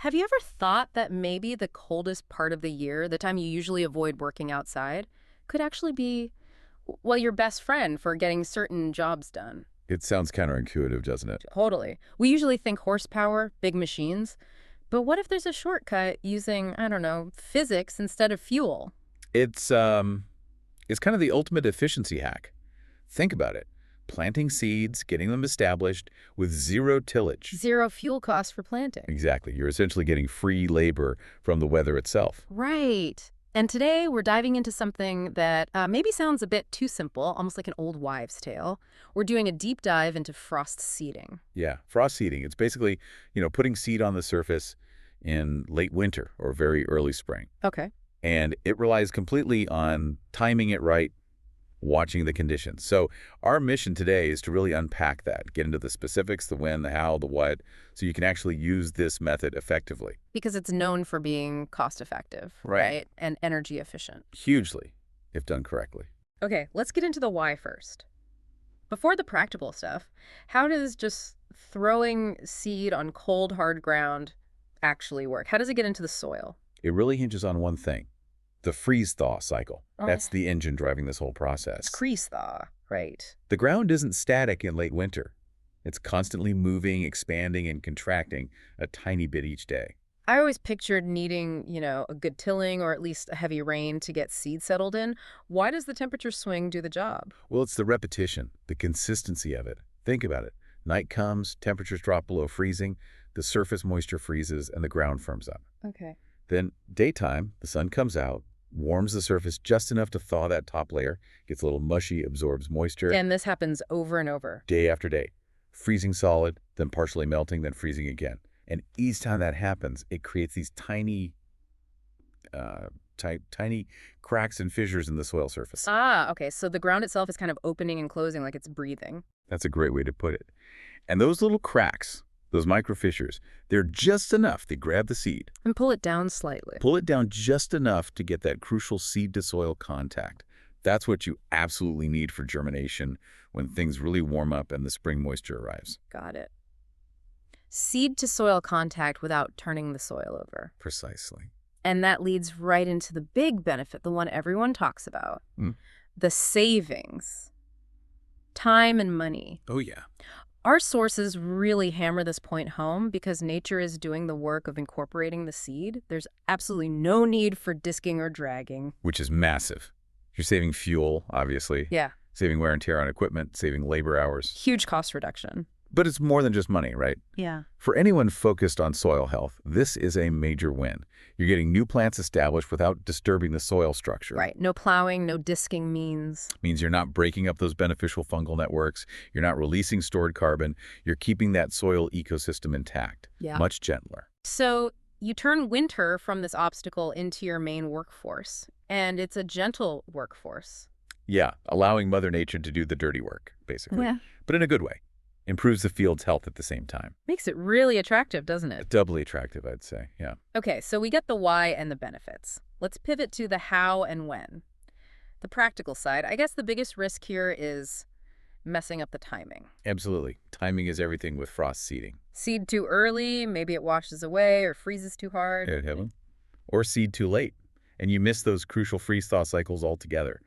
Have you ever thought that maybe the coldest part of the year, the time you usually avoid working outside, could actually be, well, your best friend for getting certain jobs done? It sounds counterintuitive, doesn't it? Totally. We usually think horsepower, big machines, but what if there's a shortcut using, I don't know, physics instead of fuel? It's um it's kind of the ultimate efficiency hack. Think about it. Planting seeds, getting them established with zero tillage. Zero fuel costs for planting. Exactly. You're essentially getting free labor from the weather itself. Right. And today we're diving into something that maybe sounds a bit too simple, almost like an old wives' tale. We're doing a deep dive into frost seeding. Yeah, frost seeding. It's basically, putting seed on the surface in late winter or very early spring. Okay. And it relies completely on timing it right, watching the conditions. So our mission today is to really unpack that, get into the specifics, the when, the how, the what, so you can actually use this method effectively. Because it's known for being cost effective, Right. right? And energy efficient. Hugely, if done correctly. Okay, let's get into the why first. Before the practical stuff, how does just throwing seed on cold, hard ground actually work? How does it get into the soil? It really hinges on one thing, the freeze-thaw cycle. Oh. That's the engine driving this whole process. It's freeze-thaw, right? The ground isn't static in late winter. It's constantly moving, expanding, and contracting a tiny bit each day. I always pictured needing, a good tilling or at least a heavy rain to get seed settled in. Why does the temperature swing do the job? Well, it's the repetition, the consistency of it. Think about it. Night comes, temperatures drop below freezing, the surface moisture freezes, and the ground firms up. Okay. Then daytime, the sun comes out, warms the surface just enough to thaw that top layer, gets a little mushy, absorbs moisture. And this happens over and over. Day after day, freezing solid, then partially melting, then freezing again. And each time that happens, it creates these tiny cracks and fissures in the soil surface. Ah, okay. So the ground itself is kind of opening and closing like it's breathing. That's a great way to put it. And those little cracks, those micro fissures, they're just enough. They grab the seed, And pull it down slightly. pull it down just enough to get that crucial seed-to-soil contact. That's what you absolutely need for germination when things really warm up and the spring moisture arrives. Got it. Seed to soil contact without turning the soil over. Precisely. And that leads right into the big benefit, the one everyone talks about. Mm. The savings. Time and money. Oh, yeah. Our sources really hammer this point home because nature is doing the work of incorporating the seed. There's absolutely no need for disking or dragging. Which is massive. You're saving fuel, obviously. Yeah, Saving wear and tear on equipment, saving labor hours. huge cost reduction. But it's more than just money, right? Yeah. For anyone focused on soil health, this is a major win. You're getting new plants established without disturbing the soil structure. Right. No plowing, no disking means. Means you're not breaking up those beneficial fungal networks. You're not releasing stored carbon. You're keeping that soil ecosystem intact. Yeah. Much gentler. So you turn winter from this obstacle into your main workforce, and it's a gentle workforce. Yeah, allowing Mother Nature to do the dirty work, basically. Yeah. But in a good way. Improves the field's health at the same time. Makes it really attractive, doesn't it? Doubly attractive, I'd say, yeah. Okay, so we get the why and the benefits. Let's pivot to the how and when. The practical side, I guess the biggest risk here is messing up the timing. Absolutely. Timing is everything with frost seeding. Seed too early, maybe it washes away or freezes too hard. Good heaven. Or seed too late, and you miss those crucial freeze-thaw cycles altogether.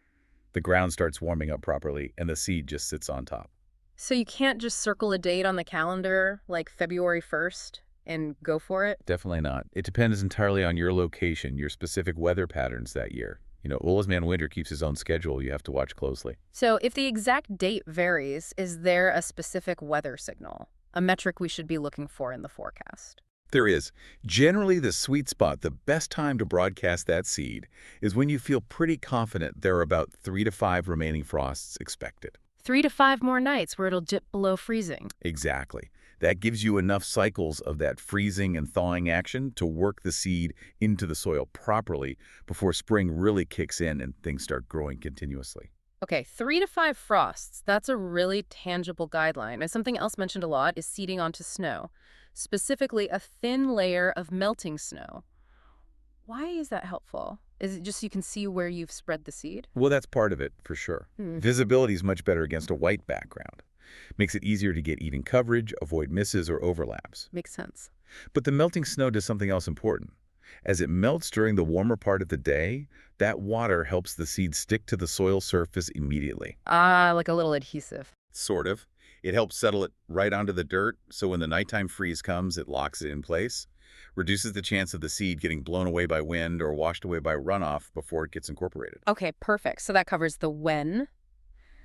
The ground starts warming up properly, and the seed just sits on top. So you can't just circle a date on the calendar, like February 1st, and go for it? Definitely not. It depends entirely on your location, your specific weather patterns that year. Oldest man winter keeps his own schedule. You have to watch closely. So if the exact date varies, is there a specific weather signal, a metric we should be looking for in the forecast? There is. Generally, the sweet spot, the best time to broadcast that seed, is when you feel pretty confident there are about 3 to 5 remaining frosts expected. 3 to 5 more nights where it'll dip below freezing. Exactly. That gives you enough cycles of that freezing and thawing action to work the seed into the soil properly before spring really kicks in and things start growing continuously. Okay, 3 to 5 frosts. That's a really tangible guideline. And something else mentioned a lot is seeding onto snow, specifically a thin layer of melting snow. Why is that helpful? Is it just so you can see where you've spread the seed? Well, that's part of it, for sure. Visibility is much better against a white background. Makes it easier to get even coverage, avoid misses or overlaps. Makes sense. But the melting snow does something else important. As it melts during the warmer part of the day, that water helps the seed stick to the soil surface immediately. Ah, like a little adhesive. Sort of. It helps settle it right onto the dirt, so when the nighttime freeze comes, it locks it in place, reduces the chance of the seed getting blown away by wind or washed away by runoff before it gets incorporated. Okay, perfect. So that covers the when.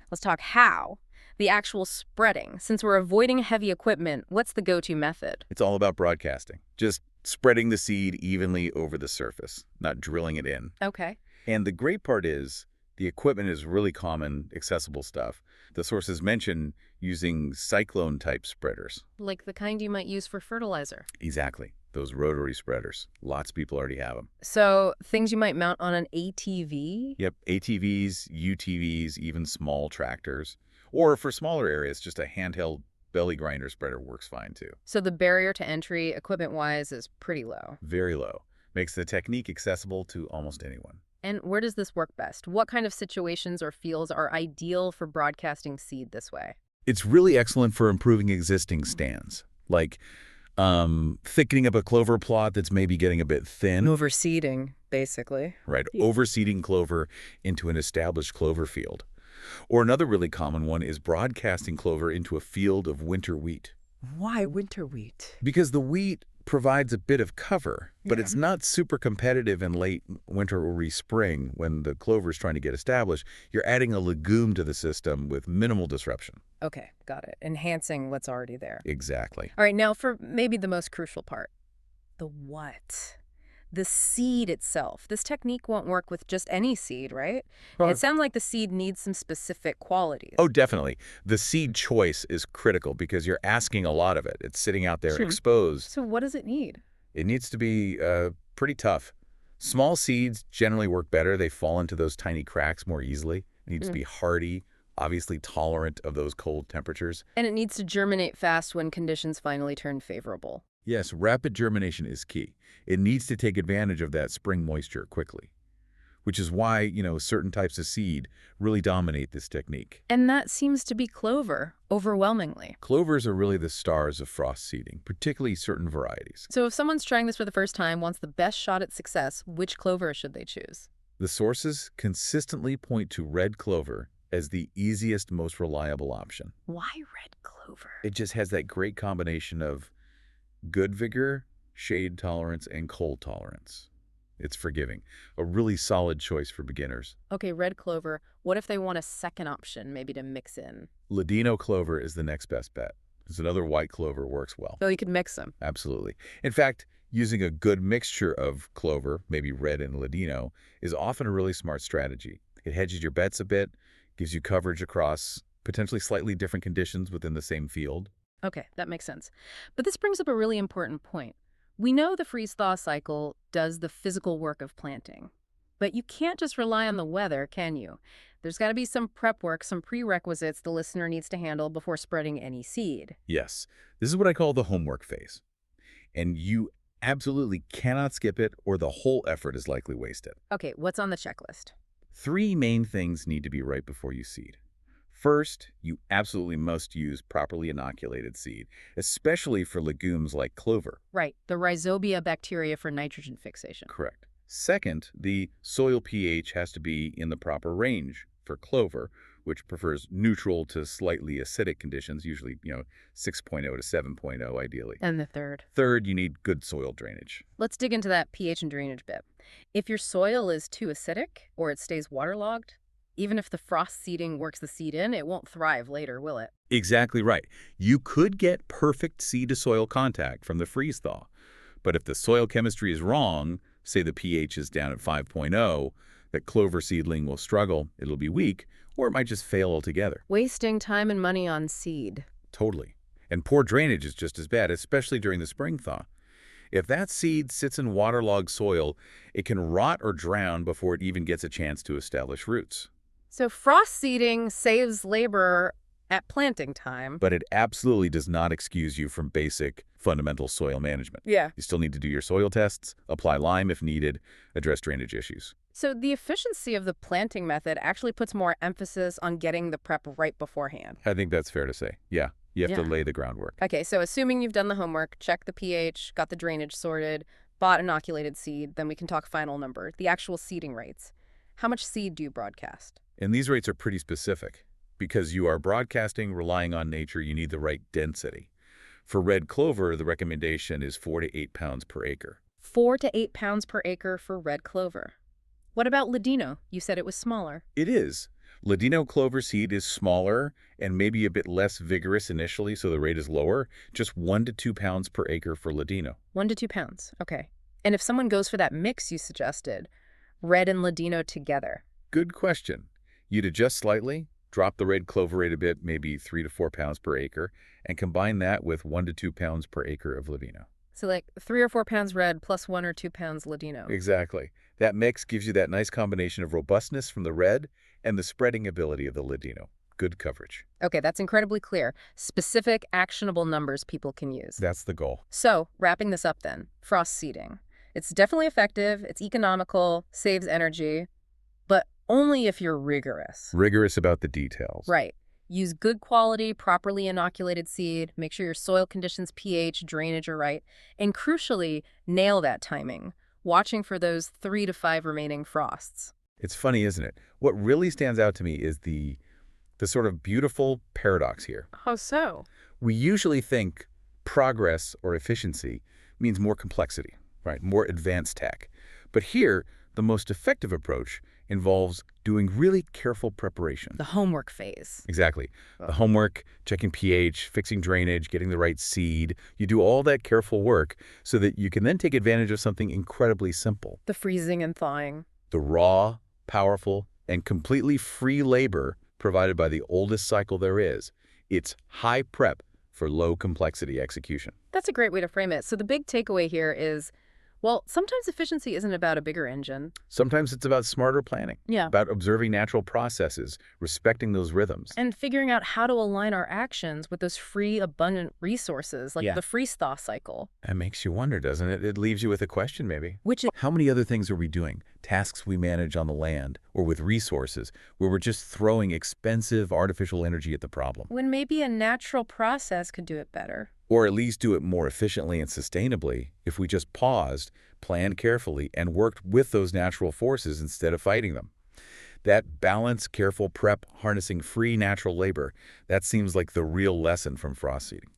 Let's talk how. The actual spreading. Since we're avoiding heavy equipment, what's the go-to method? It's all about broadcasting, just spreading the seed evenly over the surface, not drilling it in. Okay. And the great part is, the equipment is really common, accessible stuff. The sources mention using cyclone-type spreaders. Like the kind you might use for fertilizer. Exactly. Those rotary spreaders. Lots of people already have them. So things you might mount on an ATV? Yep, ATVs, UTVs, even small tractors. Or for smaller areas, just a handheld belly grinder spreader works fine too. So the barrier to entry, equipment-wise, is pretty low. Very low. Makes the technique accessible to almost anyone. And where does this work best? What kind of situations or fields are ideal for broadcasting seed this way? It's really excellent for improving existing stands, like thickening up a clover plot that's maybe getting a bit thin. Overseeding, basically. Right, overseeding clover into an established clover field. Or another really common one is broadcasting clover into a field of winter wheat. Why winter wheat? Because the wheat provides a bit of cover, but Yeah. it's not super competitive in late winter or spring when the clover is trying to get established. You're adding a legume to the system with minimal disruption. Okay, got it. Enhancing what's already there. Exactly. All right, now for maybe the most crucial part. The what? The seed itself. This technique won't work with just any seed, right? It sounds like the seed needs some specific qualities. Oh, definitely. The seed choice is critical because you're asking a lot of it. It's sitting out there Sure. exposed. So what does it need? It needs to be pretty tough. Small seeds generally work better. They fall into those tiny cracks more easily. It needs to be hardy, obviously tolerant of those cold temperatures. And it needs to germinate fast when conditions finally turn favorable. Yes, rapid germination is key. It needs to take advantage of that spring moisture quickly, which is why, certain types of seed really dominate this technique. And that seems to be clover, overwhelmingly. Clovers are really the stars of frost seeding, particularly certain varieties. So if someone's trying this for the first time, wants the best shot at success, which clover should they choose? The sources consistently point to red clover as the easiest, most reliable option. Why red clover? It just has that great combination of good vigor, shade tolerance, and cold tolerance. It's forgiving. A really solid choice for beginners. Okay, red clover. What if they want a second option, maybe to mix in? Ladino Clover is the next best bet. It's another white clover works well. So you could mix them. Absolutely. In fact, using a good mixture of clover, maybe red and Ladino, is often a really smart strategy. It hedges your bets a bit, gives you coverage across potentially slightly different conditions within the same field. Okay, that makes sense. But this brings up a really important point. We know the freeze-thaw cycle does the physical work of planting. But you can't just rely on the weather, can you? There's got to be some prep work, some prerequisites the listener needs to handle before spreading any seed. Yes, this is what I call the homework phase. And you absolutely cannot skip it or the whole effort is likely wasted. Okay, what's on the checklist? 3 main things need to be right before you seed. First, you absolutely must use properly inoculated seed, especially for legumes like clover. Right, the rhizobia bacteria for nitrogen fixation. Correct. Second, the soil pH has to be in the proper range for clover, which prefers neutral to slightly acidic conditions, usually, 6.0 to 7.0 ideally. And the third? Third, you need good soil drainage. Let's dig into that pH and drainage bit. If your soil is too acidic or it stays waterlogged, even if the frost seeding works the seed in, it won't thrive later, will it? Exactly right. You could get perfect seed-to-soil contact from the freeze-thaw, but if the soil chemistry is wrong, say the pH is down at 5.0, that clover seedling will struggle, it'll be weak, or it might just fail altogether. Wasting time and money on seed. Totally. And poor drainage is just as bad, especially during the spring thaw. If that seed sits in waterlogged soil, it can rot or drown before it even gets a chance to establish roots. So frost seeding saves labor at planting time. But it absolutely does not excuse you from basic, fundamental soil management. Yeah. You still need to do your soil tests, apply lime if needed, address drainage issues. So the efficiency of the planting method actually puts more emphasis on getting the prep right beforehand. I think that's fair to say. Yeah. You have to Yeah. lay the groundwork. Okay, so assuming you've done the homework, checked the pH, got the drainage sorted, bought inoculated seed, then we can talk final number, the actual seeding rates. How much seed do you broadcast? And these rates are pretty specific. Because you are broadcasting, relying on nature, you need the right density. For red clover, the recommendation is 4 to 8 pounds per acre. 4 to 8 pounds per acre for red clover. What about Ladino? You said it was smaller. It is. Ladino clover seed is smaller and maybe a bit less vigorous initially, so the rate is lower, just 1 to 2 pounds per acre for Ladino. 1 to 2 pounds. Okay. And if someone goes for that mix you suggested, red and Ladino together. Good question. You'd adjust slightly, drop the red clover rate a bit, maybe 3 to 4 pounds per acre, and combine that with 1 to 2 pounds per acre of Ladino. So like 3 or 4 pounds red plus 1 or 2 pounds Ladino. Exactly. That mix gives you that nice combination of robustness from the red and the spreading ability of the Ladino. Good coverage. Okay, that's incredibly clear. Specific, actionable numbers people can use. That's the goal. So, wrapping this up then, frost seeding. It's definitely effective, it's economical, saves energy, but only if you're rigorous. Rigorous about the details. Right. Use good quality, properly inoculated seed, make sure your soil conditions, pH, drainage are right, and crucially, nail that timing, watching for those 3 to 5 remaining frosts. It's funny, isn't it? What really stands out to me is the sort of beautiful paradox here. How so? We usually think progress or efficiency means more complexity, right? More advanced tech. But here, the most effective approach involves doing really careful preparation. The homework phase. Exactly. The homework, checking pH, fixing drainage, getting the right seed. You do all that careful work so that you can then take advantage of something incredibly simple. The freezing and thawing. The raw, powerful, and completely free labor provided by the oldest cycle there is. It's high prep for low complexity execution. That's a great way to frame it. So the big takeaway here is, well, sometimes efficiency isn't about a bigger engine. Sometimes it's about smarter planning, Yeah. about observing natural processes, respecting those rhythms. And figuring out how to align our actions with those free, abundant resources, like Yeah. the freeze-thaw cycle. That makes you wonder, doesn't it? It leaves you with a question, maybe. Which is, How many other things are we doing? Tasks we manage on the land or with resources where we're just throwing expensive artificial energy at the problem. when maybe a natural process could do it better. Or at least do it more efficiently and sustainably if we just paused, planned carefully, and worked with those natural forces instead of fighting them. That balanced, careful prep, harnessing free natural labor, that seems like the real lesson from frost seeding.